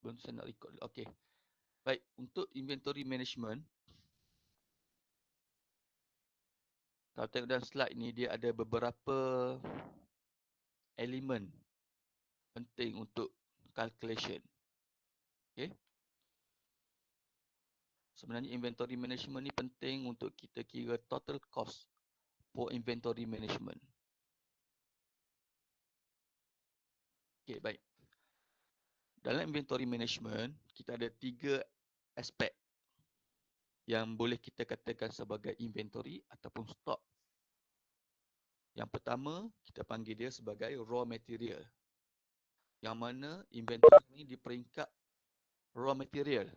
Belum saya nak record. Okey. Baik, untuk inventory management, kalau tengok dalam slide ni, dia ada beberapa elemen penting untuk calculation. Okey. Sebenarnya inventory management ni penting untuk kita kira total cost for inventory management. Okey, baik. Dalam inventory management, kita ada 3 aspek yang boleh kita katakan sebagai inventory ataupun stok. Yang pertama, kita panggil dia sebagai raw material. Yang mana inventory ni di peringkat raw material.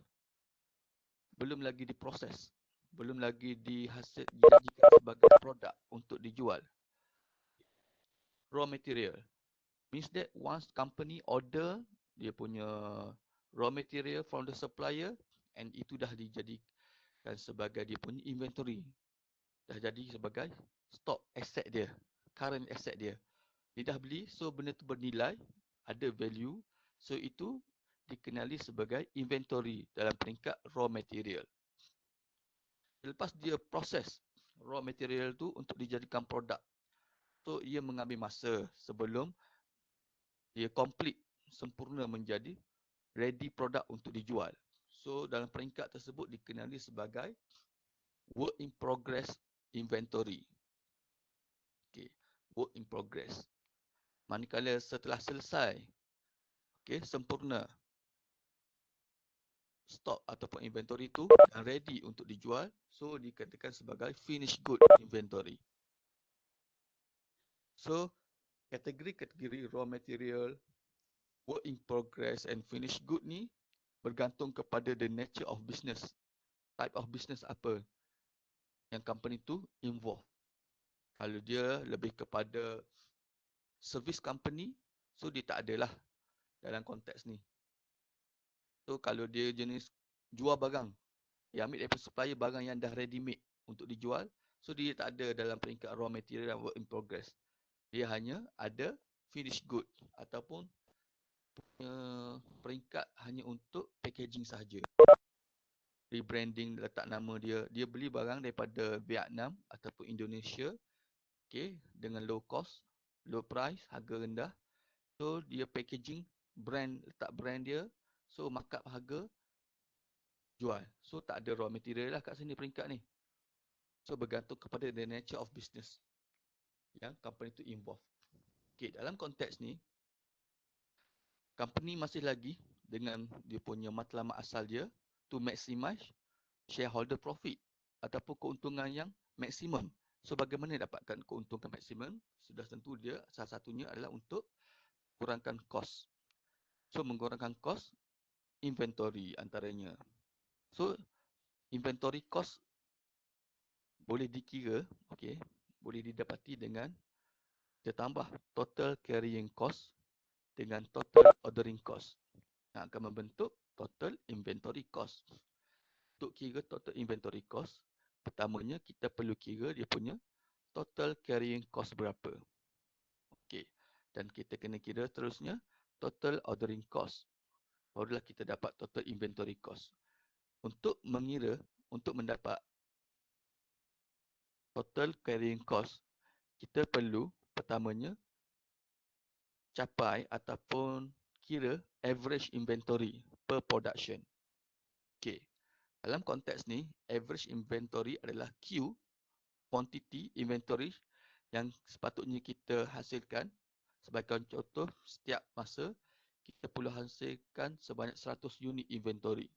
Belum lagi diproses. Belum lagi dijanjikan sebagai produk untuk dijual. Raw material means that once company order dia punya raw material from the supplier, and itu dah dijadikan sebagai dia punya inventory. Dah jadi sebagai stock asset dia, current asset dia. Dia dah beli, so benda tu bernilai, ada value, so itu dikenali sebagai inventory dalam peringkat raw material. Lepas dia proses raw material tu untuk dijadikan produk, so ia mengambil masa sebelum dia complete, sempurna menjadi ready product untuk dijual. So dalam peringkat tersebut dikenali sebagai work in progress inventory. Okay, work in progress. Manakala setelah selesai, okay, sempurna stok ataupun inventory itu yang ready untuk dijual, so dikatakan sebagai finished good inventory. So kategori-kategori raw material, work in progress and finished good ni bergantung kepada the nature of business, type of business apa yang company tu involve. Kalau dia lebih kepada service company, so dia tak adalah dalam konteks ni. So kalau dia jenis jual barang, dia ambil daripada supplier barang yang dah ready made untuk dijual, so dia tak ada dalam peringkat raw material dan work in progress. Dia hanya ada finished good ataupun peringkat hanya untuk packaging sahaja. Rebranding, letak nama dia. Dia beli barang daripada Vietnam ataupun Indonesia, okay, dengan low cost, low price, harga rendah. So dia packaging, brand, letak brand dia, so markup harga, jual. So tak ada raw material lah kat sini peringkat ni. So bergantung kepada the nature of business yang company tu involve. Okay, dalam konteks ni, company masih lagi dengan dia punya matlamat asal dia to maximize shareholder profit ataupun keuntungan yang maksimum. So bagaimana dapatkan keuntungan maksimum? Sudah tentu dia salah satunya adalah untuk kurangkan kos. So mengurangkan kos inventory antaranya. So inventory cost boleh dikira, okey, boleh didapati dengan kita tambah total carrying cost dengan total ordering cost. Yang akan membentuk total inventory cost. Untuk kira total inventory cost, pertamanya kita perlu kira dia punya total carrying cost berapa. Okey. Dan kita kena kira terusnya total ordering cost. Barulah kita dapat total inventory cost. Untuk mengira, untuk mendapat total carrying cost, kita perlu pertamanya capai ataupun kira average inventory per production. Okey. Dalam konteks ni, average inventory adalah Q, quantity inventory yang sepatutnya kita hasilkan. Sebagai contoh, setiap masa kita perlu hasilkan sebanyak 100 unit inventory.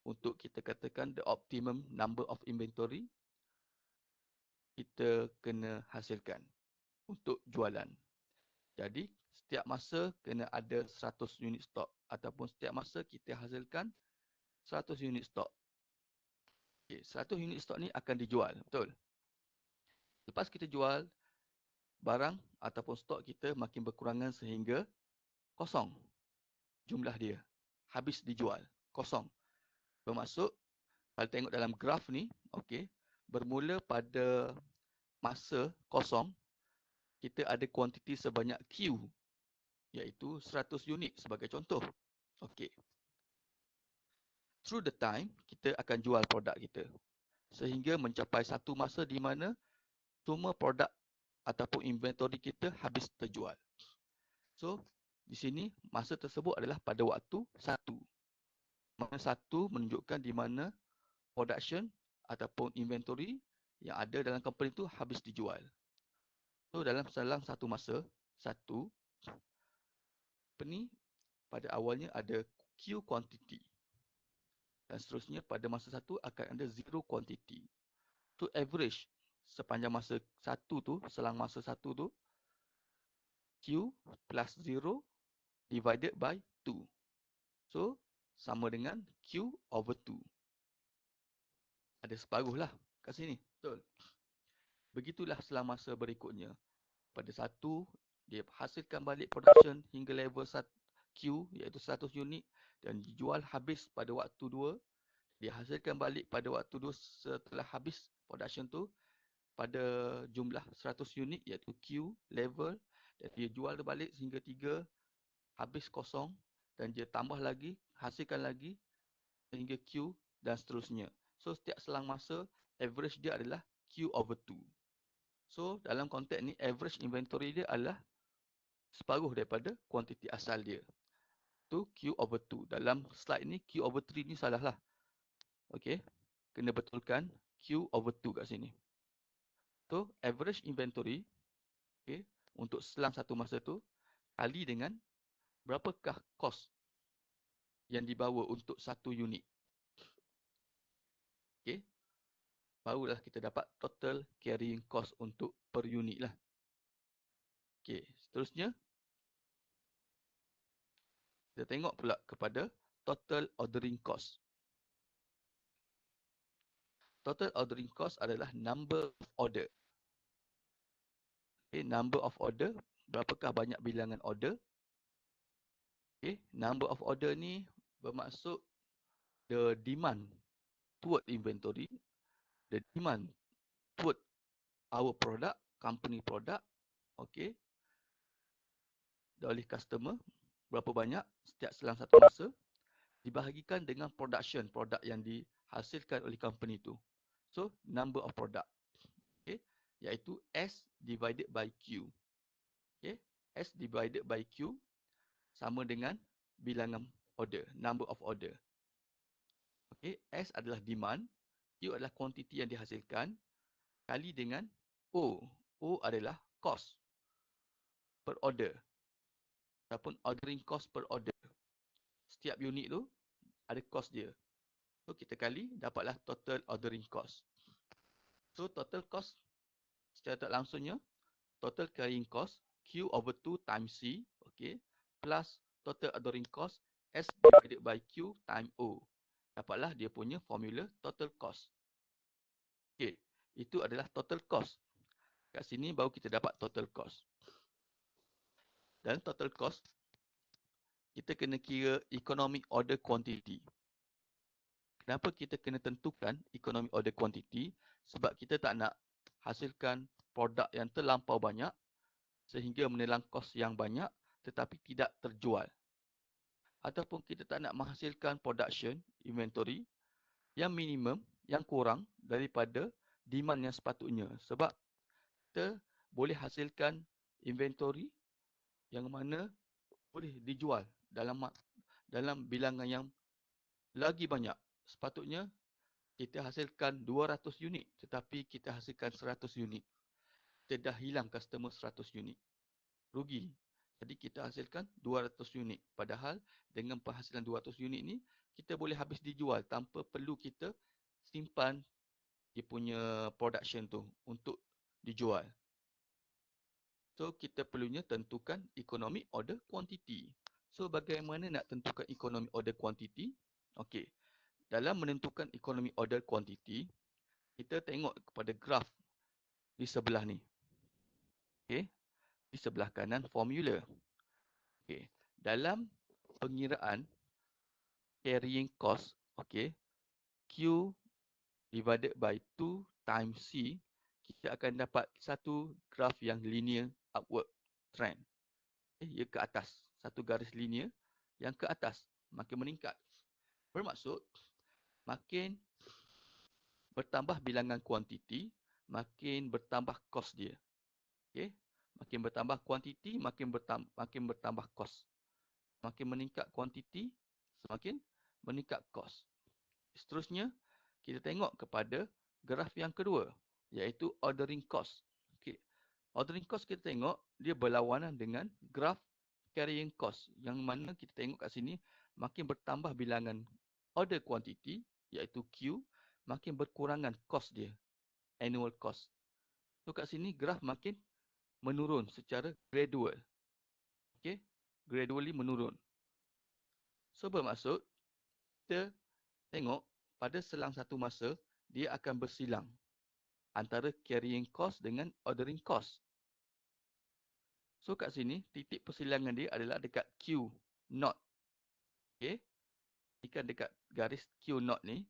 Untuk kita katakan the optimum number of inventory, kita kena hasilkan untuk jualan. Jadi, setiap masa kena ada 100 unit stok ataupun setiap masa kita hasilkan 100 unit stok. Okay, 100 unit stok ni akan dijual, betul? Lepas kita jual, barang ataupun stok kita makin berkurangan sehingga kosong jumlah dia. Habis dijual, kosong. Bermaksud, kalau tengok dalam graf ni, okay, bermula pada masa kosong, kita ada kuantiti sebanyak Q, iaitu 100 unit sebagai contoh. Okey. Through the time, kita akan jual produk kita. Sehingga mencapai satu masa di mana semua produk ataupun inventory kita habis terjual. So, di sini masa tersebut adalah pada waktu 1. Mana 1 menunjukkan di mana production ataupun inventory yang ada dalam company itu habis dijual. So, dalam selang satu masa, 1, pada awalnya ada Q quantity. Dan seterusnya pada masa 1 akan ada 0 quantity. To average sepanjang masa 1 tu, selang masa 1 tu, Q plus 0 divided by 2. So, sama dengan Q over 2. Ada separuh lah kat sini. Betul. Begitulah selang masa berikutnya. Pada 1, dia hasilkan balik production hingga level Q, iaitu 100 unit. Dan dijual habis pada waktu 2. Dia hasilkan balik pada waktu 2 setelah habis production tu pada jumlah 100 unit, iaitu Q level. Dan dia jual balik sehingga 3 habis kosong. Dan dia tambah lagi, hasilkan lagi sehingga Q dan seterusnya. So, setiap selang masa, average dia adalah Q over 2. So, dalam konteks ni, average inventory dia adalah separuh daripada kuantiti asal dia. Tu Q over 2. Dalam slide ni, Q over 3 ni salah lah. Okey, kena betulkan Q over 2 kat sini. So, average inventory, okay, untuk selang satu masa tu, kali dengan berapakah kos yang dibawa untuk satu unit. Okay, barulah kita dapat total carrying cost untuk per unit lah. Okay, seterusnya, kita tengok pula kepada total ordering cost. Total ordering cost adalah number of order. Okay, number of order, berapakah banyak bilangan order. Okay, number of order ni bermaksud the demand toward inventory, the demand toward our product, company product, okay, oleh customer, berapa banyak setiap selang satu masa, dibahagikan dengan production, produk yang dihasilkan oleh company itu. So, number of product, okay, iaitu S divided by Q. Okay, S divided by Q sama dengan bilangan order, number of order. Okay, S adalah demand, Q adalah kuantiti yang dihasilkan, kali dengan O. O adalah cost per order ataupun ordering cost per order. Setiap unit tu ada cost dia. So, kita kali dapatlah total ordering cost. So, total cost secara tak langsungnya, total carrying cost Q over 2 times C, okay, plus total ordering cost S divided by Q times O. Dapatlah dia punya formula total cost. Okay, itu adalah total cost. Kat sini baru kita dapat total cost. Dan total cost, kita kena kira economic order quantity. Kenapa kita kena tentukan economic order quantity? Sebab kita tak nak hasilkan produk yang terlampau banyak sehingga menelan kos yang banyak tetapi tidak terjual. Ataupun kita tak nak menghasilkan production, inventory yang minimum, yang kurang daripada demand yang sepatutnya. Sebab kita boleh hasilkan inventory yang mana boleh dijual dalam bilangan yang lagi banyak. Sepatutnya kita hasilkan 200 unit tetapi kita hasilkan 100 unit. Kita dah hilang customer 100 unit. Rugi. Jadi kita hasilkan 200 unit. Padahal dengan penghasilan 200 unit ni, kita boleh habis dijual tanpa perlu kita simpan dia punya production tu untuk dijual. So, kita perlunya tentukan economic order quantity. So, bagaimana nak tentukan economic order quantity? Okey. Dalam menentukan economic order quantity, kita tengok kepada graf di sebelah ni. Okey. Di sebelah kanan formula. Okey. Dalam pengiraan carrying cost, okey, Q divided by 2 times C, kita akan dapat satu graf yang linear upward trend. Ia ke atas. Satu garis linear yang ke atas. makin meningkat. Bermaksud, makin bertambah bilangan kuantiti, makin bertambah kos dia. Okey? Makin bertambah kuantiti, makin bertambah kos. Makin meningkat kuantiti, semakin meningkat kos. Seterusnya, kita tengok kepada graf yang kedua, iaitu ordering cost. Okey. Ordering cost kita tengok, dia berlawanan dengan graf carrying cost. Yang mana kita tengok kat sini, makin bertambah bilangan order quantity, iaitu Q, makin berkurangan cost dia, annual cost. So kat sini graf makin menurun secara gradual. Okey, gradually menurun. So bermaksud, kita tengok pada selang satu masa, dia akan bersilang antara carrying cost dengan ordering cost. So kat sini, titik persilangan dia adalah dekat Q0. Okey, ikan dekat garis Q0 ni,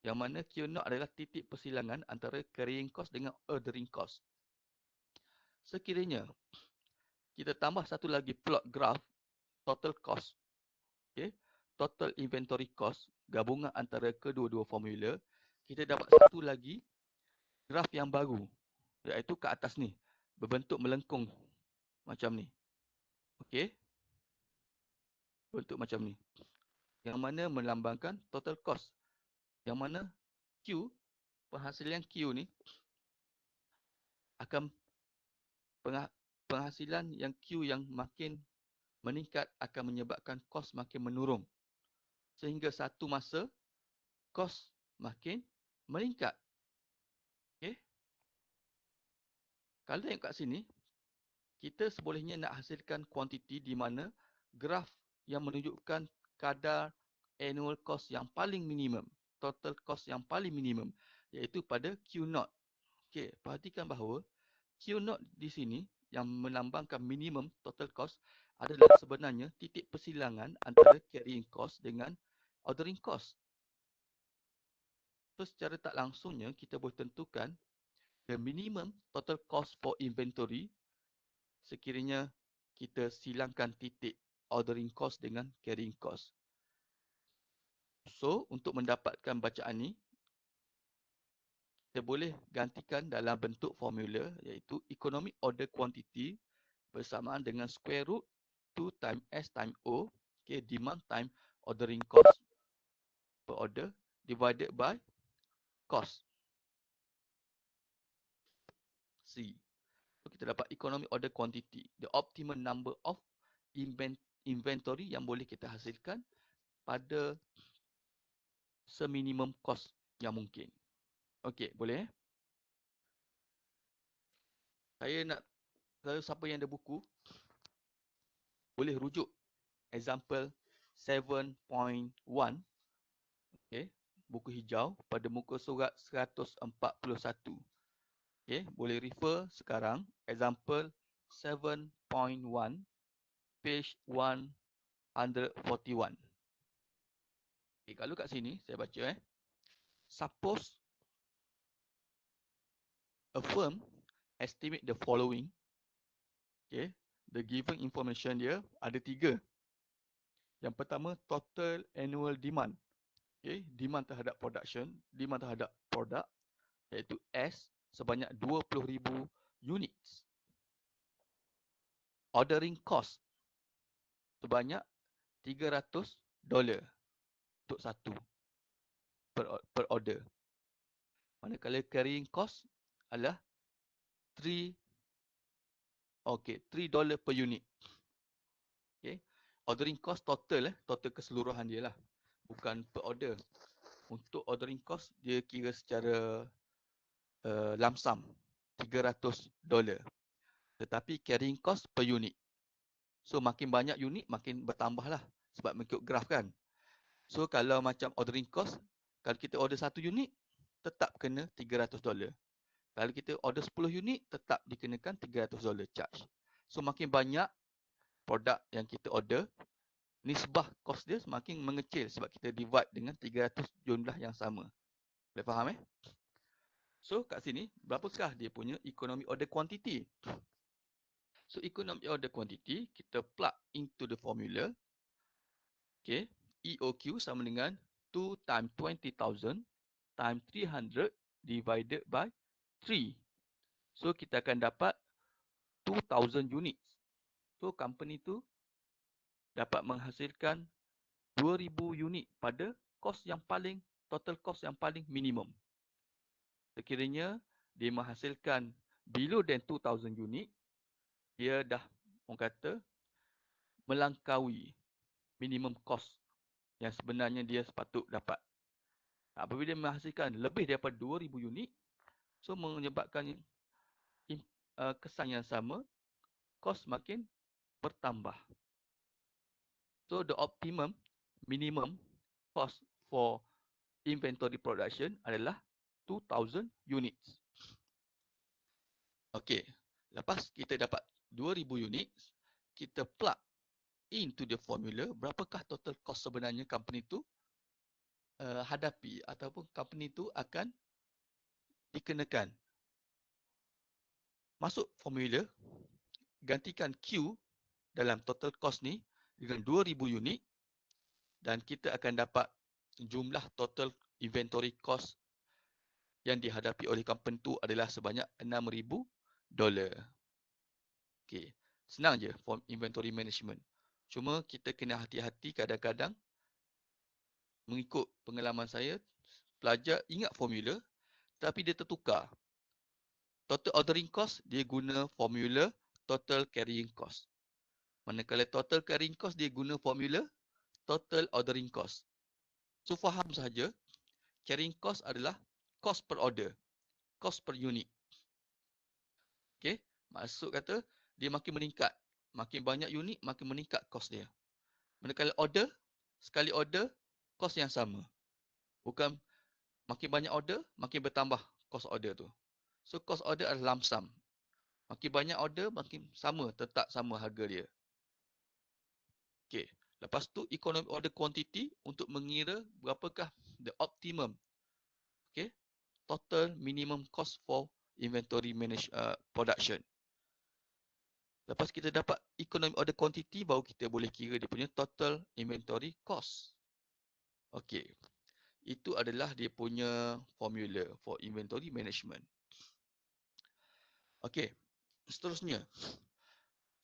yang mana Q0 adalah titik persilangan antara carrying cost dengan ordering cost. Sekiranya kita tambah satu lagi plot graph total cost, okay, total inventory cost, gabungan antara kedua-dua formula, kita dapat satu lagi graf yang baru, iaitu ke atas ni, berbentuk melengkung macam ni. Okey, bentuk macam ni, yang mana melambangkan total cost, yang mana Q, penghasilan Q ni akan penghasilan yang Q yang makin meningkat akan menyebabkan kos makin menurun. Sehingga satu masa, kos makin meningkat. Okay. Kalau tengok kat sini, kita sebolehnya nak hasilkan kuantiti di mana graf yang menunjukkan kadar annual cost yang paling minimum, total cost yang paling minimum, iaitu pada Q0. Okay, perhatikan bahawa Q0 di sini yang melambangkan minimum total cost adalah sebenarnya titik persilangan antara carrying cost dengan ordering cost. So, secara tak langsungnya kita boleh tentukan the minimum total cost for inventory sekiranya kita silangkan titik ordering cost dengan carrying cost. So, untuk mendapatkan bacaan ni, kita boleh gantikan dalam bentuk formula iaitu economic order quantity bersamaan dengan square root 2 times S times O, okay, demand time ordering cost per order divided by cost C. So, kita dapat economic order quantity, the optimal number of inventory yang boleh kita hasilkan pada seminimum cost yang mungkin. Okey, boleh? Saya nak, siapa yang ada buku, boleh rujuk example 7.1, okay, buku hijau pada muka surat 141. Okay, boleh refer sekarang example 7.1 page 141. Okay, kalau kat sini saya baca suppose a firm estimate the following. Okay, the given information dia ada 3. Yang pertama, total annual demand. Okay, demand terhadap production, demand terhadap produk, iaitu S sebanyak 20,000 units. Ordering cost sebanyak $300 untuk satu per order. Manakala carrying cost adalah $3 per unit. Okay. Ordering cost total total keseluruhan dia lah, bukan per order. Untuk ordering cost dia kira secara lump sum $300. Tetapi carrying cost per unit. So makin banyak unit makin bertambah lah sebab mengikut graf kan. So kalau macam ordering cost, kalau kita order 1 unit tetap kena $300. Kalau kita order 10 unit tetap dikenakan $300 charge. So makin banyak produk yang kita order, nisbah kos dia semakin mengecil sebab kita divide dengan 300 jumlah yang sama. Boleh faham So kat sini berapakah dia punya economic order quantity? So economic order quantity kita plug into the formula. Okay. EOQ sama dengan 2 times 20,000 times 300 divided by 3. So, kita akan dapat 2,000 units. So, company tu dapat menghasilkan 2,000 unit pada kos yang paling, total cost yang paling minimum. Sekiranya dia menghasilkan below than 2,000 unit, dia dah, orang kata, melangkaui minimum cost yang sebenarnya dia sepatut dapat. Apabila dia menghasilkan lebih daripada 2,000 unit, so menyebabkan kesan yang sama, kos makin bertambah. So the optimum minimum cost for inventory production adalah 2,000 units. Okey, lepas kita dapat 2,000 units, kita plug into the formula berapakah total cost sebenarnya company tu hadapi ataupun company tu akan dikenakan. Masuk formula, gantikan Q dalam total cost ni dengan 2,000 unit dan kita akan dapat jumlah total inventory cost yang dihadapi oleh company tu adalah sebanyak $6,000. Okey, senang je form inventory management. Cuma kita kena hati-hati kadang-kadang mengikut pengalaman saya, pelajar ingat formula tapi dia tertukar. Total ordering cost dia guna formula total carrying cost. Manakala total carrying cost dia guna formula total ordering cost. So faham sahaja, carrying cost adalah cost per order, cost per unit. Okey, maksud kata dia makin meningkat, makin banyak unit makin meningkat cost dia. Manakala order, sekali order cost yang sama. Bukan makin banyak order makin bertambah cost order tu. So cost order adalah lump sum. Makin banyak order makin sama, tetap sama harga dia. Okey, lepas tu economic order quantity untuk mengira berapakah the optimum, okey, total minimum cost for inventory production. Lepas kita dapat economic order quantity, baru kita boleh kira dia punya total inventory cost. Okey, itu adalah dia punya formula for inventory management. Okey, seterusnya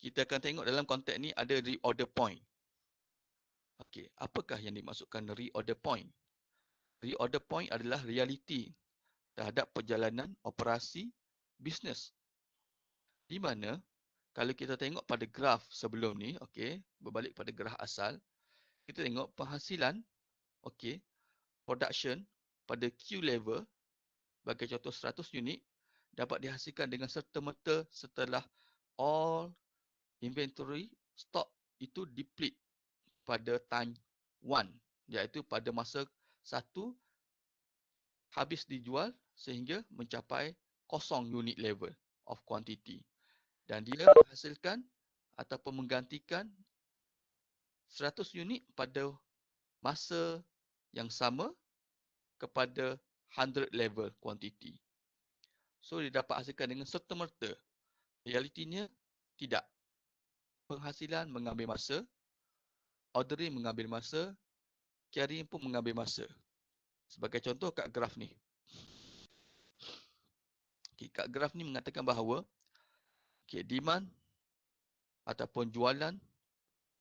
kita akan tengok dalam konteks ni ada reorder point. Okey, apakah yang dimaksudkan reorder point? Reorder point adalah realiti terhadap perjalanan operasi bisnes. Di mana kalau kita tengok pada graf sebelum ni, okey, berbalik pada graf asal, kita tengok penghasilan, okey, production pada Q level bagi contoh 100 unit dapat dihasilkan dengan serta-merta setelah all inventory stock itu deplete pada time 1, iaitu pada masa 1 habis dijual sehingga mencapai kosong unit level of quantity. Dan dia menghasilkan ataupun menggantikan 100 unit pada masa yang sama kepada 100 level quantity. So dia dapat hasilkan dengan serta-merta. Realitinya tidak. Penghasilan mengambil masa, ordering mengambil masa, carrying pun mengambil masa. Sebagai contoh kat graf ni. Okay, kat graf ni mengatakan bahawa demand ataupun jualan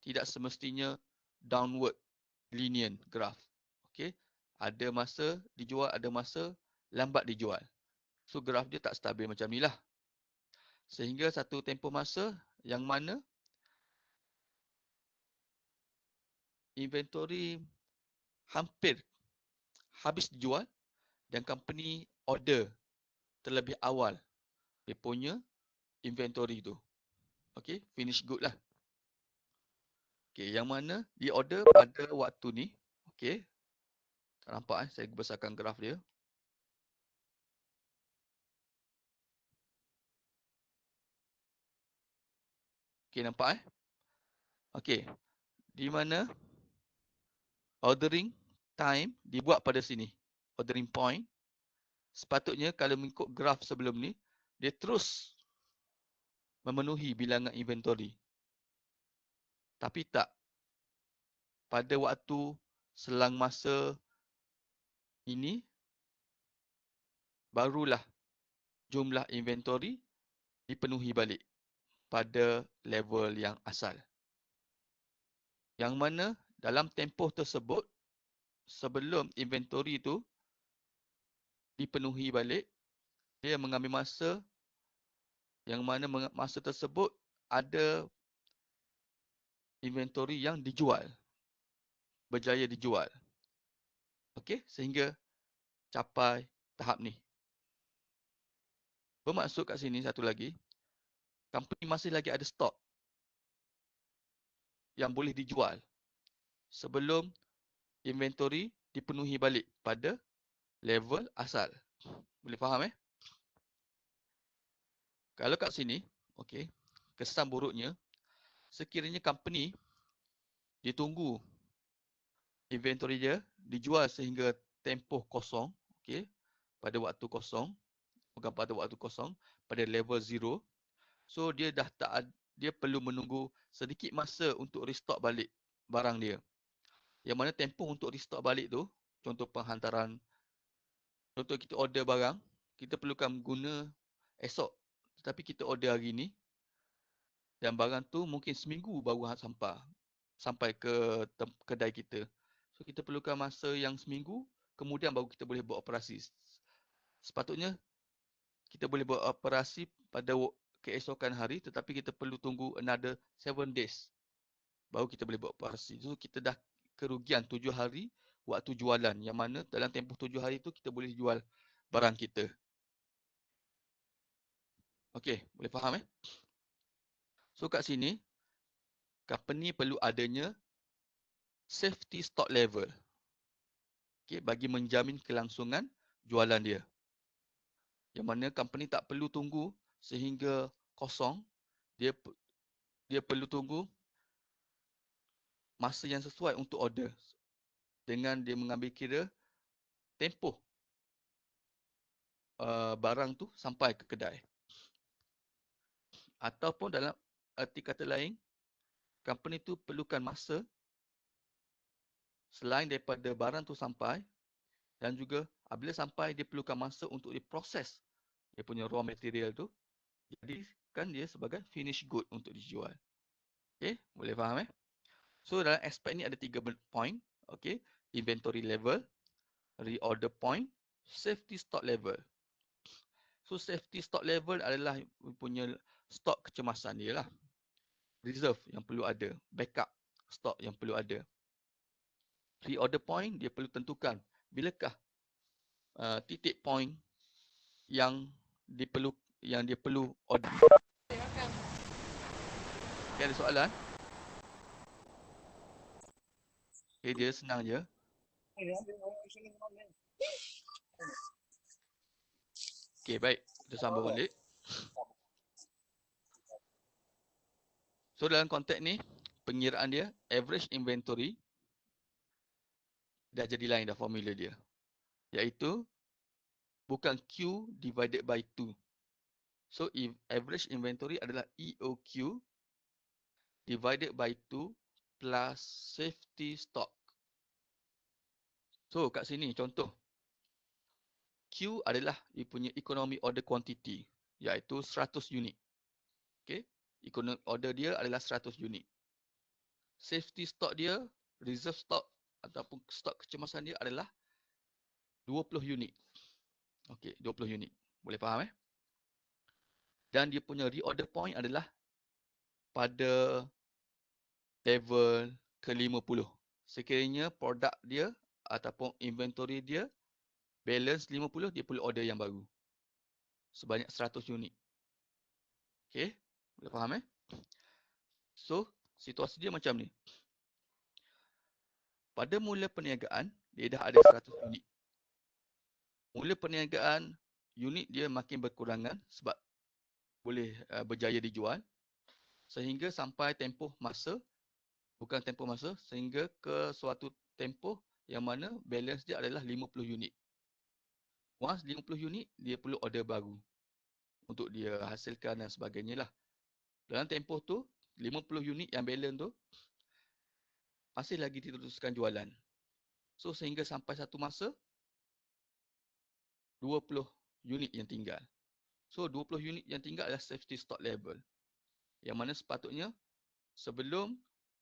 tidak semestinya downward linear graph. Okey, ada masa dijual, ada masa lambat dijual. So graf dia tak stabil macam ni lah. Sehingga satu tempoh masa yang mana inventory hampir habis dijual dan company order terlebih awal dia punya inventory tu. Okey, finish good lah. Okey, yang mana dia order pada waktu ni. Okey, tak nampak saya besarkan graf dia. Okey, nampak Okey, di mana ordering time dibuat pada sini. Ordering point. Sepatutnya kalau mengikut graf sebelum ni, dia terus memenuhi bilangan inventory. Tapi tak. pada waktu selang masa ini, barulah jumlah inventory dipenuhi balik pada level yang asal. Yang mana dalam tempoh tersebut, sebelum inventory itu dipenuhi balik, dia mengambil masa yang mana masa tersebut ada inventory yang dijual, berjaya dijual. Okey, sehingga capai tahap ni. Bermaksud kat sini satu lagi, company masih lagi ada stok yang boleh dijual sebelum inventory dipenuhi balik pada level asal. Boleh faham Kalau kat sini, okey, kesan buruknya, sekiranya company ditunggu inventory dia dijual sehingga tempoh kosong, okey, pada waktu kosong, bukan pada waktu kosong, pada level zero, so dia dah tak dia perlu menunggu sedikit masa untuk restock balik barang dia. Yang mana tempoh untuk restock balik tu, contoh penghantaran, contoh kita order barang, kita perlukan guna esok, tetapi kita order hari ni dan barang tu mungkin seminggu baru sampai ke kedai kita. So kita perlukan masa yang seminggu, kemudian baru kita boleh buat operasi. Sepatutnya kita boleh buat operasi pada keesokan hari, tetapi kita perlu tunggu another 7 days baru kita boleh buat operasi. So kita dah kerugian 7 hari waktu jualan, yang mana dalam tempoh 7 hari tu kita boleh jual barang kita. Okey, boleh faham So kat sini, company perlu adanya safety stock level, okay, bagi menjamin kelangsungan jualan dia. Yang mana company tak perlu tunggu sehingga kosong, dia perlu tunggu masa yang sesuai untuk order dengan dia mengambil kira tempoh barang tu sampai ke kedai. Ataupun dalam arti kata lain, company tu perlukan masa selain daripada barang tu sampai, dan juga apabila sampai dia perlukan masa untuk diproses dia punya raw material tu, jadikan dia sebagai finished good untuk dijual. Okey, boleh faham So dalam aspek ni ada 3 point, okey, inventory level, reorder point, safety stock level. So safety stock level adalah punya stok kecemasan dia lah. Reserve yang perlu ada, backup stok yang perlu ada. Reorder point dia perlu tentukan bilakah titik point yang dia perlu order. Okay, ada soalan? Okay, dia senang je. Okay, baik. Kita sambung balik. So dalam konteks ni, pengiraan dia, average inventory dah jadi lain dah formula dia. Iaitu bukan Q divided by 2. So average inventory adalah EOQ divided by 2 plus safety stock. So kat sini contoh. Q adalah dia punya economic order quantity, iaitu 100 unit. Okay. Economic order dia adalah 100 unit. Safety stock dia, reserve stock ataupun stok kecemasan dia adalah 20 unit. Okey, 20 unit. Boleh faham Dan dia punya reorder point adalah pada level ke-50. Sekiranya produk dia ataupun inventory dia balance 50, dia perlu order yang baru. Sebanyak 100 unit. Okey, boleh faham So, situasi dia macam ni. Pada mula perniagaan, dia dah ada 100 unit. Mula perniagaan, unit dia makin berkurangan sebab boleh berjaya dijual. Sehingga sampai tempoh masa, bukan tempoh masa, sehingga ke suatu tempoh yang mana balance dia adalah 50 unit. Once 50 unit, dia perlu order baru untuk dia hasilkan dan sebagainya lah. Dalam tempoh tu, 50 unit yang balance tu, masih lagi diteruskan jualan. So sehingga sampai satu masa 20 unit yang tinggal. So 20 unit yang tinggal adalah safety stock level. Yang mana sepatutnya sebelum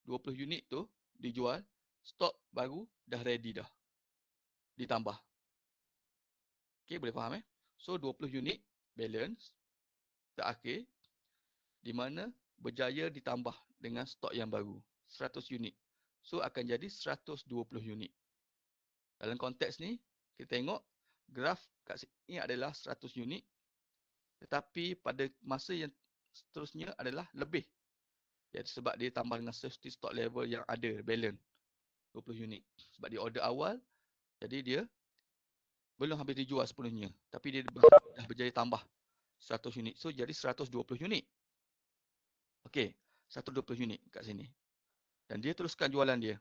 20 unit tu dijual, stok baru dah ready dah. Ditambah. Okey, boleh faham So 20 unit balance terakhir di mana berjaya ditambah dengan stok yang baru 100 unit. So akan jadi 120 unit. Dalam konteks ni kita tengok graf kat sini adalah 100 unit, tetapi pada masa yang seterusnya adalah lebih. Jadi sebab dia tambah dengan safety stock level yang ada balance 20 unit. Sebab dia order awal, jadi dia belum habis dijual sepenuhnya, tapi dia dah berjaya tambah 100 unit. So jadi 120 unit. Okey, 120 unit kat sini. Dan dia teruskan jualan dia.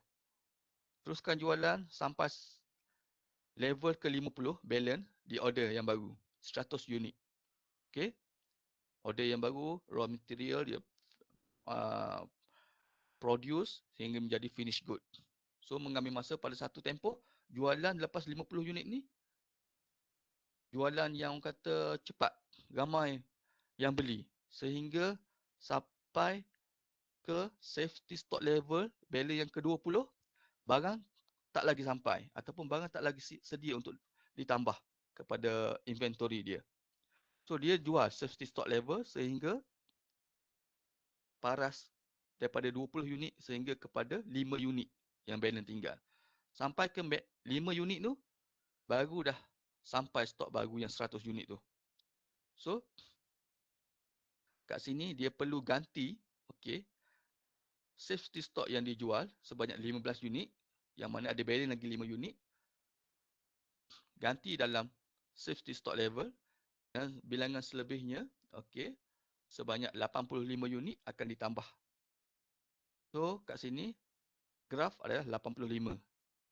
Teruskan jualan sampai level ke-50 balance di order yang baru. 100 unit. Okey. Order yang baru, raw material dia produce sehingga menjadi finished good. So mengambil masa pada satu tempoh, jualan lepas 50 unit ni, jualan yang orang kata cepat, ramai yang beli. Sehingga sampai ke safety stock level, balance yang ke-20, barang tak lagi sampai ataupun barang tak lagi sedia untuk ditambah kepada inventory dia. So dia jual safety stock level sehingga paras daripada 20 unit sehingga kepada 5 unit yang balance tinggal. Sampai ke 5 unit tu baru dah sampai stok baru yang 100 unit tu. So kat sini dia perlu ganti, okey, safety stock yang dijual sebanyak 15 unit yang mana ada balance lagi 5 unit, ganti dalam safety stock level dan bilangan selebihnya, okey, sebanyak 85 unit akan ditambah. So kat sini graf adalah 85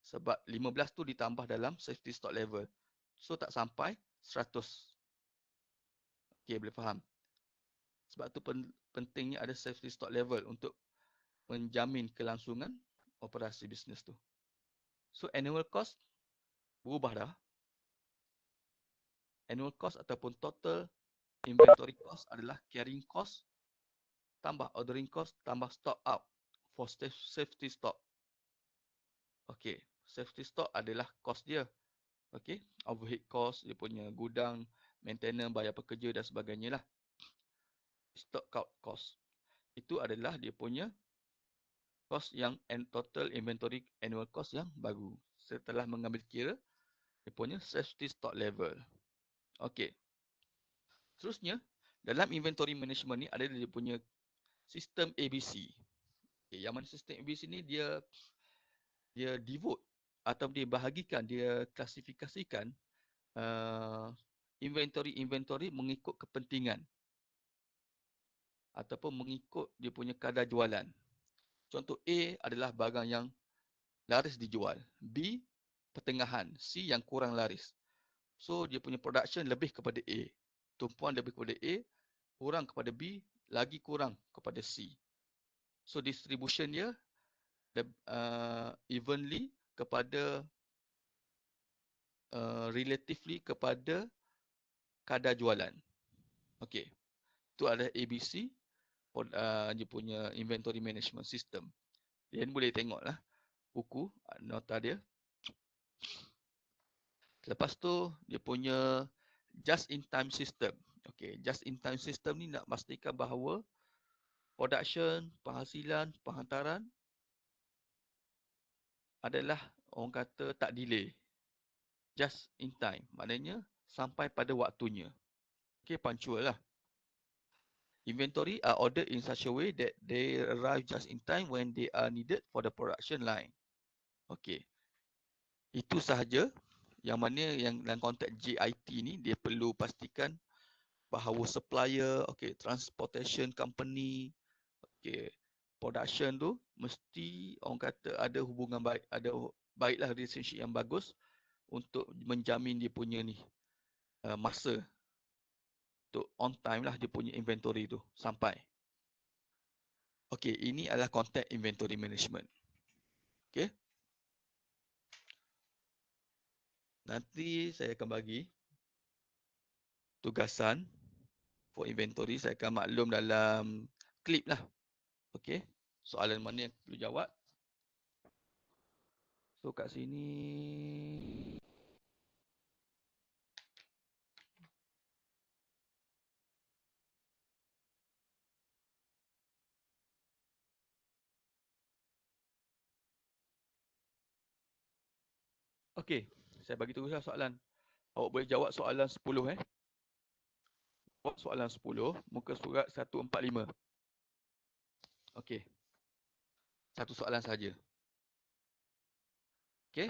sebab 15 tu ditambah dalam safety stock level. So tak sampai 100. Okey, boleh faham. Sebab tu pentingnya ada safety stock level untuk menjamin kelangsungan operasi bisnes tu. So annual cost berubah dah. Annual cost ataupun total inventory cost adalah carrying cost tambah ordering cost tambah stock out for safety stock. Okey, safety stock adalah cost dia. Okey, overhead cost, dia punya gudang, maintenance, bayar pekerja dan sebagainya lah. Stock out cost. Itu adalah dia punya cost yang total inventory annual cost yang baru. Setelah mengambil kira dia punya safety stock level. Okey. Terusnya, dalam inventory management ni ada dia punya sistem ABC. Okay, yang mana sistem ABC ni dia devote atau dia bahagikan, dia klasifikasikan inventory mengikut kepentingan ataupun mengikut dia punya kadar jualan. Contoh A adalah barang yang laris dijual, B pertengahan, C yang kurang laris. So dia punya production lebih kepada A, tumpuan lebih kepada A, kurang kepada B, lagi kurang kepada C. So distribution dia evenly kepada relatively kepada kadar jualan. Okey. Itu adalah ABC dia punya inventory management system. Dia boleh tengoklah buku nota dia. Lepas tu dia punya just in time system. Okey, just in time system ni nak pastikan bahawa production, penghasilan, penghantaran adalah orang kata tak delay. Just in time. Maknanya sampai pada waktunya. Okey, punctual lah. Inventory are ordered in such a way that they arrive just in time when they are needed for the production line. Okey. Itu sahaja yang mana yang dalam konteks JIT ni dia perlu pastikan bahawa supplier, okey, transportation company, okey, production tu mesti orang kata ada hubungan baik, ada baiklah relationship yang bagus untuk menjamin dia punya ni masa untuk on time lah dia punya inventory tu sampai. Okey, ini adalah konteks inventory management. Okey. Nanti saya akan bagi tugasan for inventory. Saya akan maklum dalam klip lah. Okey. Soalan mana yang perlu jawab. So kat sini. Okey. Saya bagi tugasan soalan. Awak boleh jawab soalan 10 Jawab soalan 10, muka surat 145. Okey. Satu soalan saja. Okey.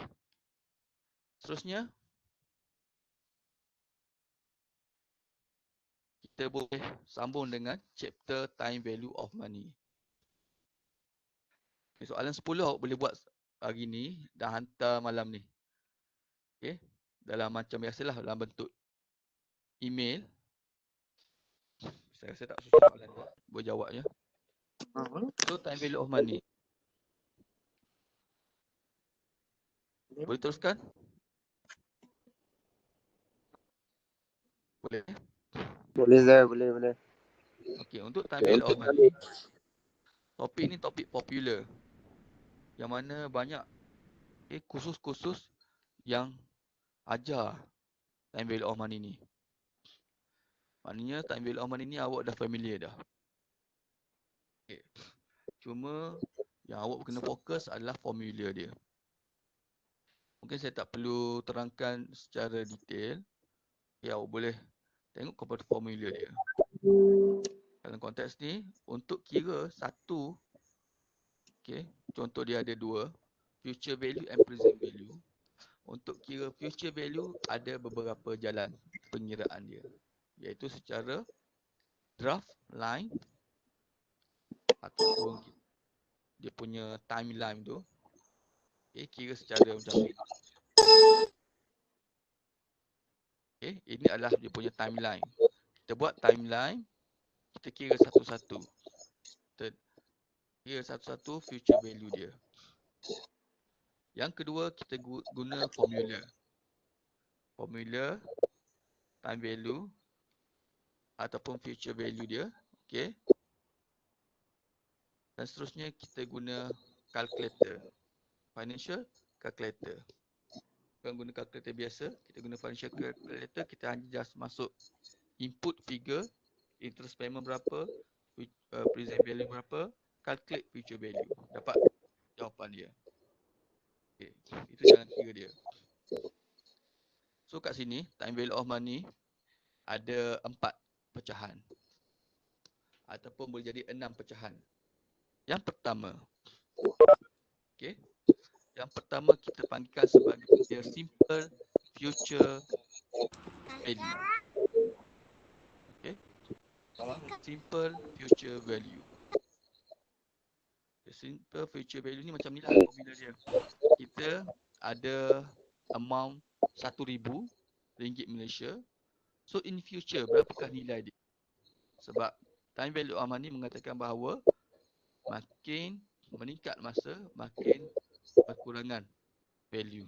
Seterusnya, kita boleh sambung dengan chapter time value of money. Soalan 10 awak boleh buat hari ni dan hantar malam ni. Okey. Dalam macam biasalah, dalam bentuk email. Saya rasa tak susah soalan ni. Boleh jawabnya. So, time value of money. Boleh teruskan? Boleh. Boleh Zai, boleh. Okey, untuk time value of money, topik ni topik popular. Yang mana banyak kursus-kursus yang ajar time value of money ni. Maknanya time value of money ni awak dah familiar dah. Okay. Cuma yang awak kena fokus adalah formula dia. Mungkin saya tak perlu terangkan secara detail. Ya, awak boleh tengok kepada formula dia. Dalam konteks ni, untuk kira satu, okay, contoh dia ada dua, future value and present value. Untuk kira future value, ada beberapa jalan pengiraan dia. Iaitu secara draft line ataupun dia punya timeline tu. Okay, kira secara macam ni. Okay, ini adalah dia punya timeline. Kita buat timeline, kita kira satu-satu. Kita kira satu-satu future value dia. Yang kedua, kita guna formula. Formula time value ataupun future value dia. Okay. Dan seterusnya kita guna calculator. Financial calculator. Bukan guna calculator biasa, kita guna financial calculator, kita hanya just masuk input figure, interest payment berapa, present value berapa, calculate future value. Dapat jawapan dia. Okay. Itu jalan kira dia. So kat sini, time value of money ada 4 pecahan. Ataupun boleh jadi 6 pecahan. Yang pertama, okay, yang pertama kita panggilkan sebagai simple future value. Okay. Simple future value. The simple future value ni macam ni lah formula dia. Kita ada amount RM1,000 Malaysia. So in future berapakah nilai dia? Sebab time value of money mengatakan bahawa makin meningkat masa, makin berkurangan value.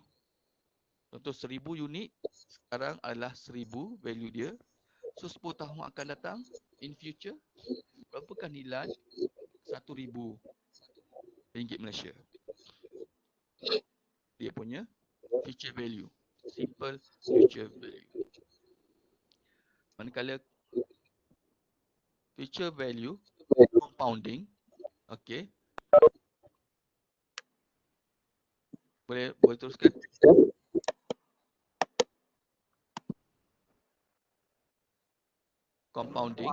Contoh 1000 unit sekarang adalah 1000 value dia. So 10 tahun akan datang in future berapakah nilai RM1,000 Malaysia? Dia punya future value. Simple future value. Manakala future value compounding, okey. Boleh teruskan? Compounding.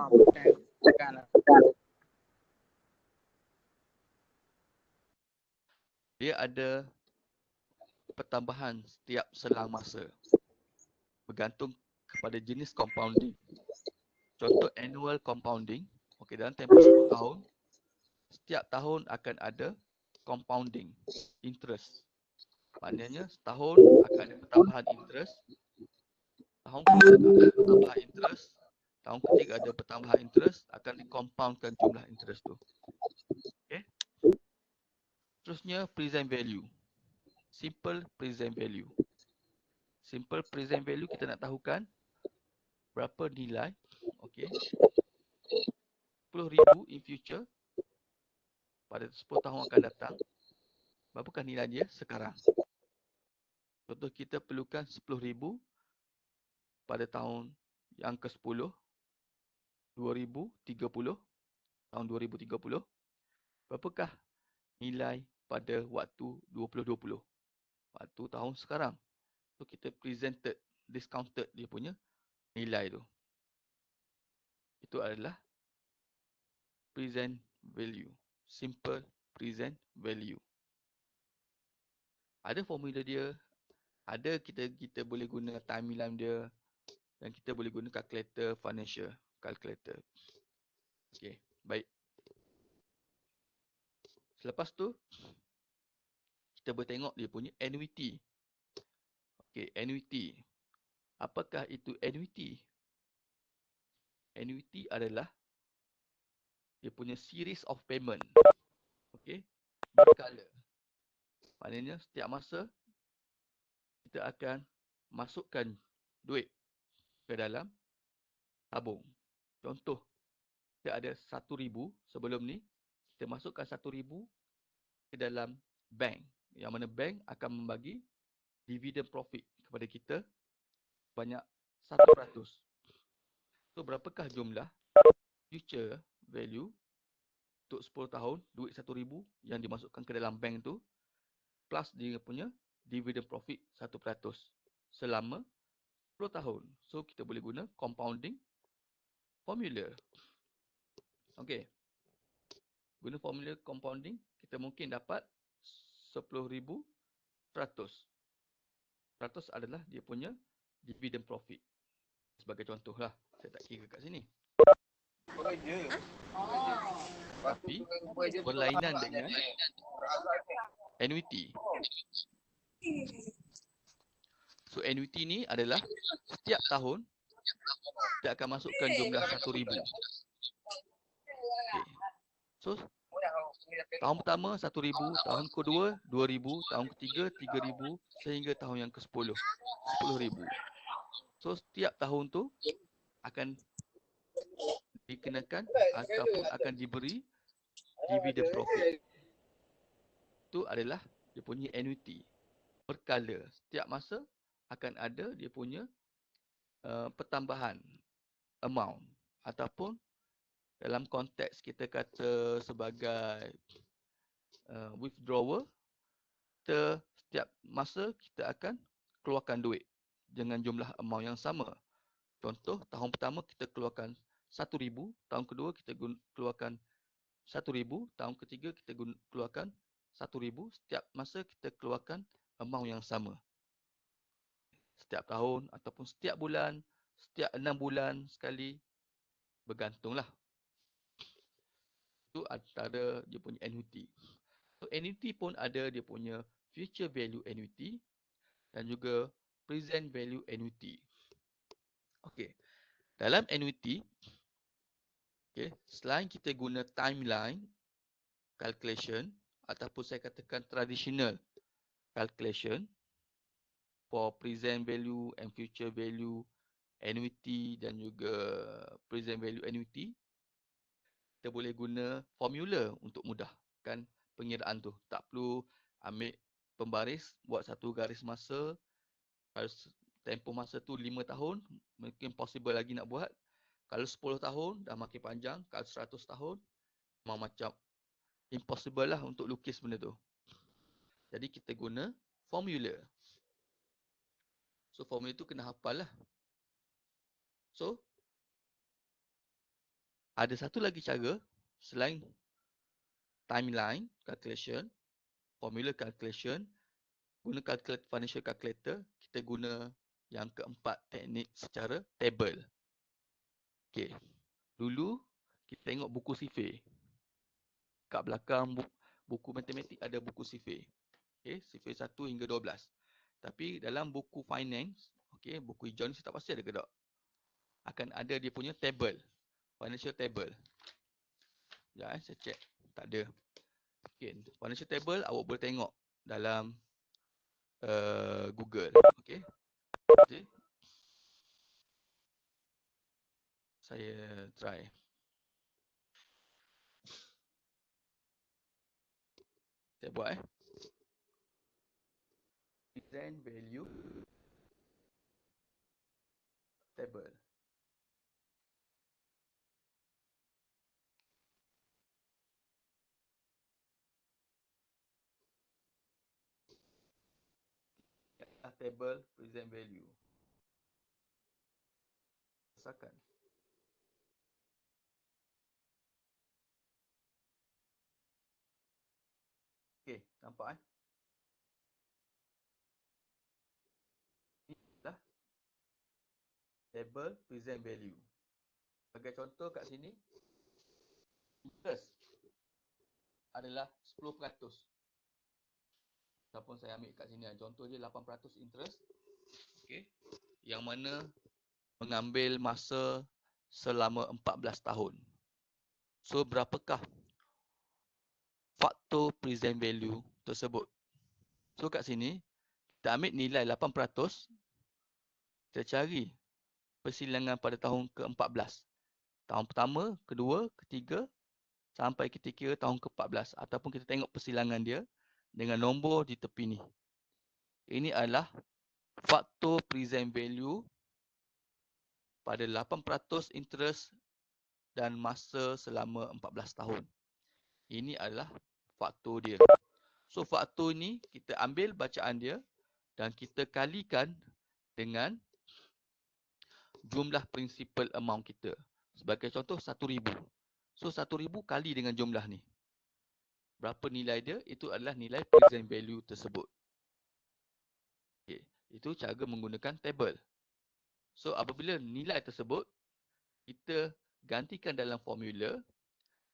Dia ada pertambahan setiap selang masa. Bergantung kepada jenis compounding. Contoh annual compounding. Okey, dalam tempoh 10 tahun, setiap tahun akan ada compounding interest. Maknanya setahun akan ada pertambahan interest. Tahun kedua ada pertambahan interest. Tahun ketiga ada pertambahan interest. Akan dicompoundkan jumlah interest tu. Okey. seterusnya present value. Simple present value. Simple present value kita nak tahukan berapa nilai, okey, 10,000 in future pada 10 tahun akan datang. Berapakah nilai dia sekarang? Contoh kita perlukan 10,000 pada tahun yang ke-10, 2030, tahun 2030. Berapakah nilai pada waktu 2020? Waktu tahun sekarang. So kita presented, discounted dia punya nilai tu. Itu adalah present value. Simple present value. Ada formula dia, ada kita boleh guna timeline dia, dan kita boleh guna calculator, financial calculator. Okey, baik. Selepas tu kita boleh tengok dia punya annuity. Okey, annuity. Apakah itu annuity? Annuity adalah dia punya series of payment. Okey, berkala. Maknanya setiap masa kita akan masukkan duit ke dalam tabung. Contoh, kita ada 1,000 sebelum ni, kita masukkan 1,000 ke dalam bank. Yang mana bank akan membagi dividend profit kepada kita banyak 1%. So, berapakah jumlah future value untuk 10 tahun, duit 1,000 yang dimasukkan ke dalam bank tu, plus dia punya dividend profit 1% selama 10 tahun. So, kita boleh guna compounding formula. Okey. Guna formula compounding, kita mungkin dapat 10,000 100. 100 adalah dia punya dividend profit. Sebagai contoh lah. Saya tak kira kat sini. Tapi berlainan dengan annuity. So annuity ni adalah setiap tahun kita akan masukkan jumlah 1,000. Okay. So tahun pertama 1,000, tahun kedua 2,000, tahun ketiga 3,000 sehingga tahun yang ke-10 10,000. So setiap tahun tu akan dikenakan ataupun akan diberi dividend profit. Itu adalah dia punya annuity. Berkala, setiap masa akan ada dia punya pertambahan amount ataupun dalam konteks kita kata sebagai withdrawal, setiap masa kita akan keluarkan duit dengan jumlah amount yang sama. Contoh, tahun pertama kita keluarkan 1,000, tahun kedua kita keluarkan 1,000, tahun ketiga kita keluarkan 1,000, setiap masa kita keluarkan amount yang sama. Setiap tahun ataupun setiap bulan, setiap 6 bulan sekali, bergantunglah. Itu antara dia punya annuity. So annuity pun ada dia punya future value annuity dan juga present value annuity. Okey. Dalam annuity, okey, selain kita guna timeline calculation ataupun saya katakan traditional calculation for present value and future value annuity dan juga present value annuity, kita boleh guna formula untuk mudahkan pengiraan tu. Tak perlu ambil pembaris, buat satu garis masa. Kalau tempoh masa tu 5 tahun, mungkin possible lagi nak buat. Kalau 10 tahun, dah makin panjang. Kalau 100 tahun, memang macam impossible lah untuk lukis benda tu. Jadi kita guna formula. So formula tu kena hafal lah. So, ada satu lagi cara selain timeline calculation, formula calculation, guna financial calculator, kita guna yang keempat teknik secara table. Okey. Dulu kita tengok buku sifir. Kat belakang buku matematik ada buku sifir. Okey, sifir 1 hingga 12. Tapi dalam buku finance, okey, buku hijau ni saya tak pasti ada ke tak. Akan ada dia punya table, financial table. Ya, saya check. Tak ada. Okay. Financial table awak boleh tengok dalam Google. Okay. Okay. Saya try. Saya buat present value table. Table present value. Rasakan. Okey, nampak Inilah table present value. Sebagai contoh kat sini, interest adalah 10%. Ataupun saya ambil kat sini, contoh dia 8% interest. Okey. Yang mana mengambil masa selama 14 tahun. So, berapakah faktor present value tersebut? So, kat sini, kita ambil nilai 8%, kita cari persilangan pada tahun ke-14. Tahun pertama, kedua, ketiga, sampai kita kira tahun ke-14. Ataupun kita tengok persilangan dia dengan nombor di tepi ni. Ini adalah faktor present value pada 8% interest dan masa selama 14 tahun. Ini adalah faktor dia. So, faktor ni kita ambil bacaan dia dan kita kalikan dengan jumlah principal amount kita. Sebagai contoh, 1,000. So, 1,000 kali dengan jumlah ni. Berapa nilai dia? Itu adalah nilai present value tersebut. Okay. Itu cara menggunakan table. So, apabila nilai tersebut, kita gantikan dalam formula,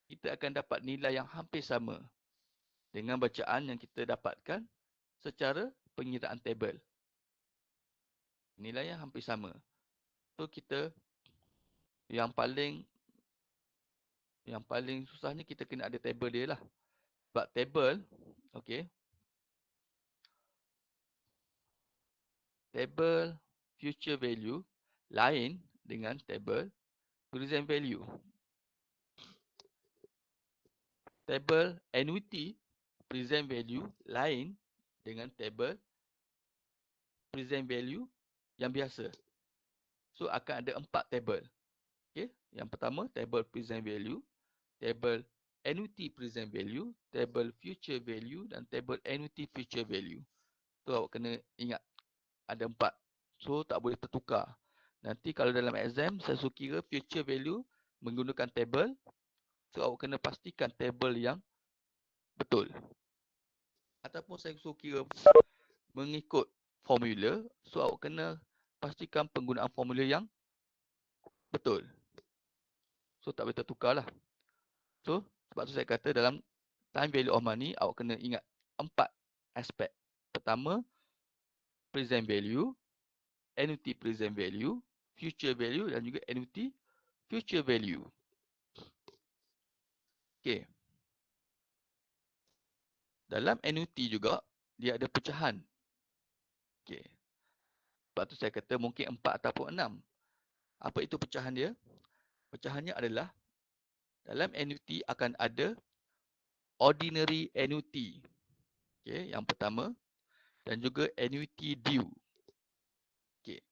kita akan dapat nilai yang hampir sama dengan bacaan yang kita dapatkan secara pengiraan table. Nilai yang hampir sama. So, kita yang paling susahnya kita kena ada table dia lah. Sebab table, okay, table future value lain dengan table present value. Table annuity present value lain dengan table present value yang biasa. So, akan ada 4 table. Okay. Yang pertama, table present value, table annuity present value, table future value dan table annuity future value. Tu awak kena ingat ada 4. So, tak boleh tertukar. Nanti kalau dalam exam, saya suruh kira future value menggunakan table. So, awak kena pastikan table yang betul. Ataupun saya suruh kira mengikut formula. So, awak kena pastikan penggunaan formula yang betul. So, tak boleh tertukar lah. So, sebab tu saya kata dalam time value of money, awak kena ingat 4 aspek. Pertama, present value, annuity present value, future value dan juga annuity future value. Okey. Dalam annuity juga, dia ada pecahan. Okey. Sebab tu saya kata mungkin 4 ataupun 6. Apa itu pecahan dia? Pecahannya adalah dalam annuity akan ada ordinary annuity. Okey, yang pertama dan juga annuity due. Okey.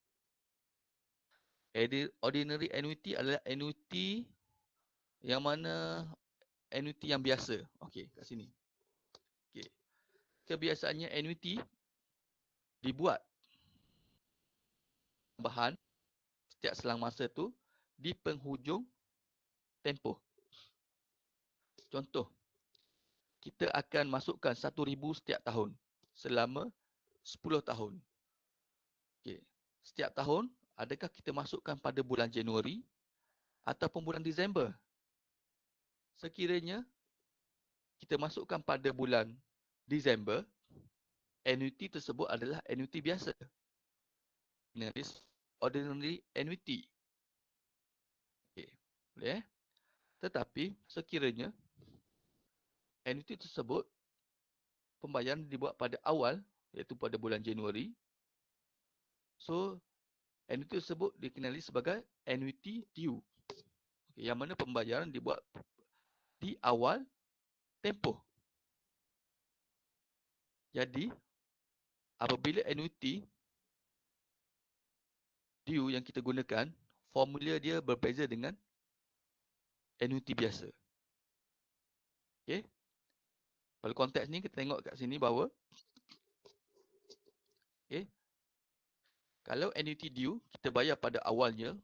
Ordinary annuity adalah annuity yang mana annuity yang biasa. Okey, kat sini. Okey. Kebiasaannya annuity dibuat tambahan setiap selang masa tu di penghujung tempoh. Contoh, kita akan masukkan 1,000 setiap tahun selama 10 tahun. Okey. Setiap tahun, adakah kita masukkan pada bulan Januari ataupun bulan Disember? Sekiranya kita masukkan pada bulan Disember, annuity tersebut adalah annuity biasa. Ordinary annuity. Okay. Boleh? Tetapi sekiranya annuity tersebut pembayaran dibuat pada awal, iaitu pada bulan Januari. So, annuity tersebut dikenali sebagai annuity due. Okay, yang mana pembayaran dibuat di awal tempoh. Jadi, apabila annuity due yang kita gunakan, formula dia berbeza dengan annuity biasa. Okay. Pada konteks ni, kita tengok kat sini bahawa okay, kalau annuity due, kita bayar pada awalnya,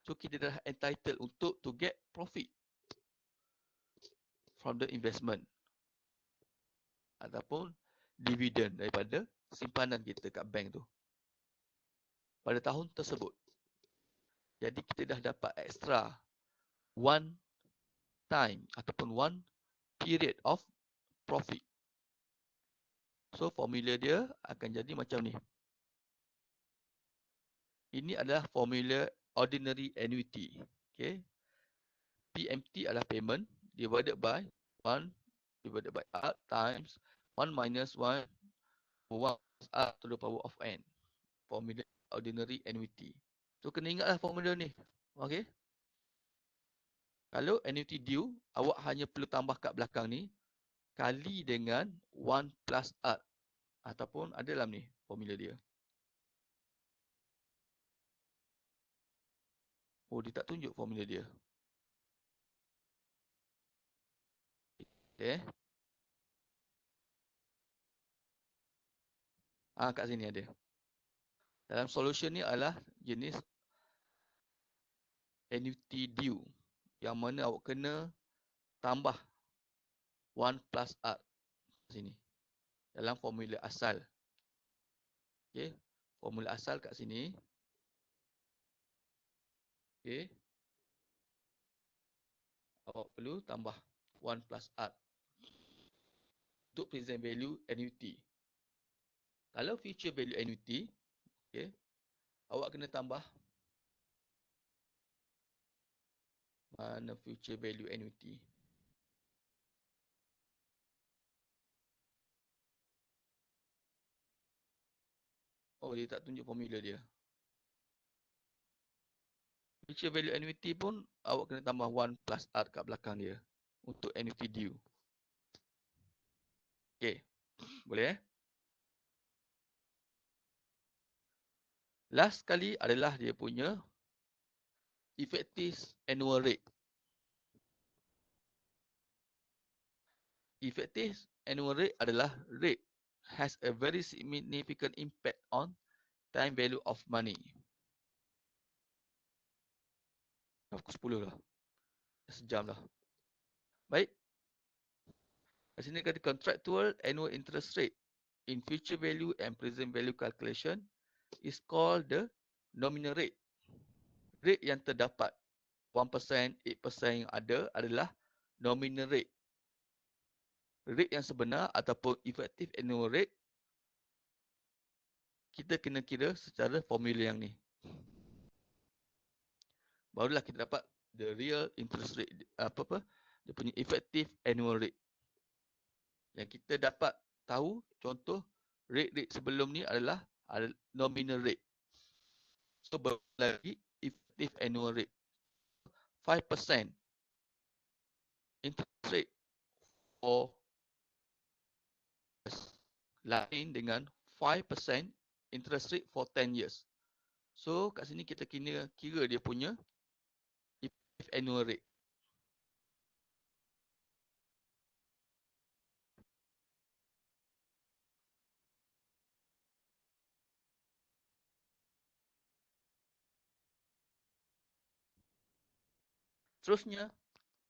so kita dah entitled untuk to get profit from the investment ataupun dividen daripada simpanan kita kat bank tu pada tahun tersebut. Jadi kita dah dapat extra one time ataupun one period of profit. So formula dia akan jadi macam ni. Ini adalah formula ordinary annuity. Okay. PMT adalah payment divided by 1 divided by R times 1 minus 1 plus R to the power of N. Formula ordinary annuity. So kena ingatlah formula ni. Okay. Kalau annuity due, awak hanya perlu tambah kat belakang ni kali dengan 1 plus R. Ataupun ada dalam ni formula dia. Oh, dia tak tunjuk formula dia. Okay. Kat sini ada. Dalam solution ni adalah jenis annuity due. Yang mana awak kena tambah 1 plus R. Sini. Dalam formula asal. Okay. Formula asal kat sini. Okay. Awak perlu tambah 1 plus R. Untuk present value annuity. Kalau future value annuity, okay, awak kena tambah mana future value annuity. Oh, dia tak tunjuk formula dia. Future value annuity pun awak kena tambah 1 plus R kat belakang dia untuk annuity due. Okay, boleh Last kali adalah dia punya effective annual rate. Effective annual rate adalah rate has a very significant impact on time value of money. Pukul 10 dah. Sejam dah. Baik. Di sini kata contractual annual interest rate in future value and present value calculation is called the nominal rate. Rate yang terdapat 1%, 8% yang ada adalah nominal rate. Rate yang sebenar ataupun effective annual rate kita kena kira secara formula yang ni. Barulah kita dapat the real interest rate, dia punya effective annual rate. Yang kita dapat tahu contoh rate sebelum ni adalah nominal rate. So lagi effective annual rate 5% interest rate for lain dengan 5% interest rate for 10 years. So kat sini kita kira dia punya effective annual rate. Terusnya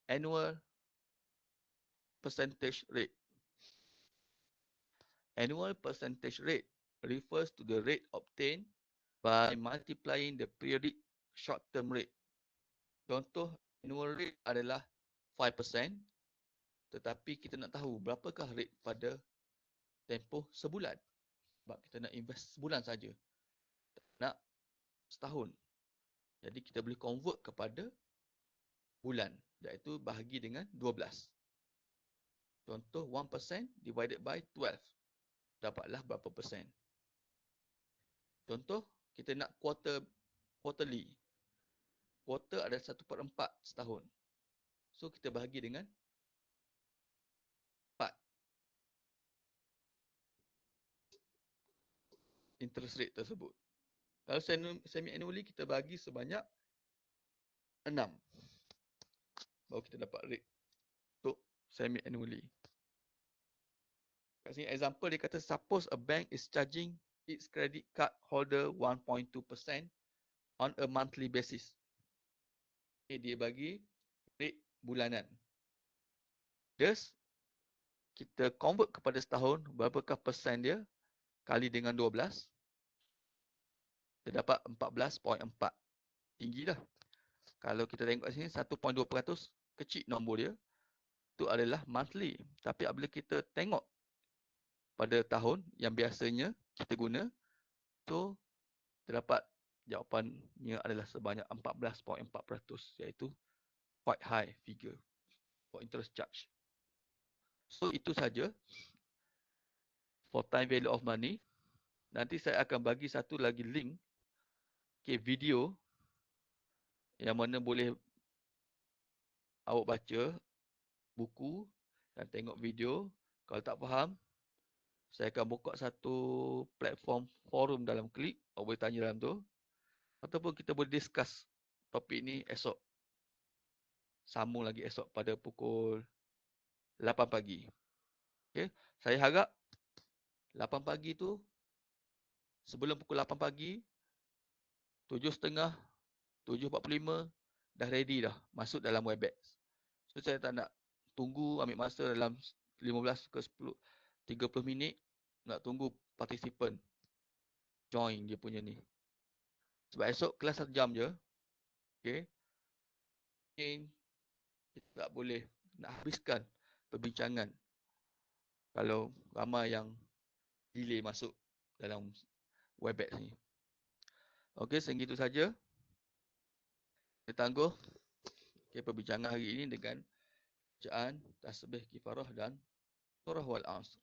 annual percentage rate. Annual percentage rate refers to the rate obtained by multiplying the periodic short-term rate. Contoh annual rate adalah 5%, tetapi kita nak tahu berapakah rate pada tempoh sebulan. Sebab kita nak invest sebulan saja. Nak setahun. Jadi kita boleh convert kepada bulan, iaitu bahagi dengan 12. Contoh 1% divided by 12. Dapatlah berapa persen. Contoh kita nak quarterly. Quarter ada 1/4 setahun. So kita bahagi dengan 4. Interest rate tersebut. Kalau semi-annually kita bagi sebanyak 6. Baru kita dapat rate untuk semi-annually. Kat sini example dia kata suppose a bank is charging its credit card holder 1.2% on a monthly basis. Okay, dia bagi rate bulanan. Thus, kita convert kepada setahun, berapakah persen dia kali dengan 12. Kita dapat 14.4. Tinggi dah. Kalau kita tengok kat sini 1.2% kecil nombor dia. Itu adalah monthly. Tapi apabila kita tengok pada tahun yang biasanya kita guna, tu terdapat jawapannya adalah sebanyak 14.4%, iaitu quite high figure for interest charge. So itu saja for time value of money. Nanti saya akan bagi satu lagi link, video yang mana boleh awak baca buku dan tengok video. Kalau tak faham, saya akan buka satu platform forum dalam Klik. Awak boleh tanya dalam tu. Ataupun kita boleh discuss topik ni esok. Sambung lagi esok pada pukul 8 pagi. Okay. Saya harap 8 pagi tu, sebelum pukul 8 pagi, 7.30, 7.45, dah ready dah masuk dalam Webex. So saya tak nak tunggu ambil masa dalam 15 ke 10, 30 minit nak tunggu participant join dia punya ni. Sebab esok kelas 1 jam je. Okay. Kita tak boleh nak habiskan perbincangan kalau ramai yang delay masuk dalam Webex ni. Okey, segitu saja. Kita tangguh perbincangan hari ini dengan bacaan tasbih kifarah dan surah wal asr.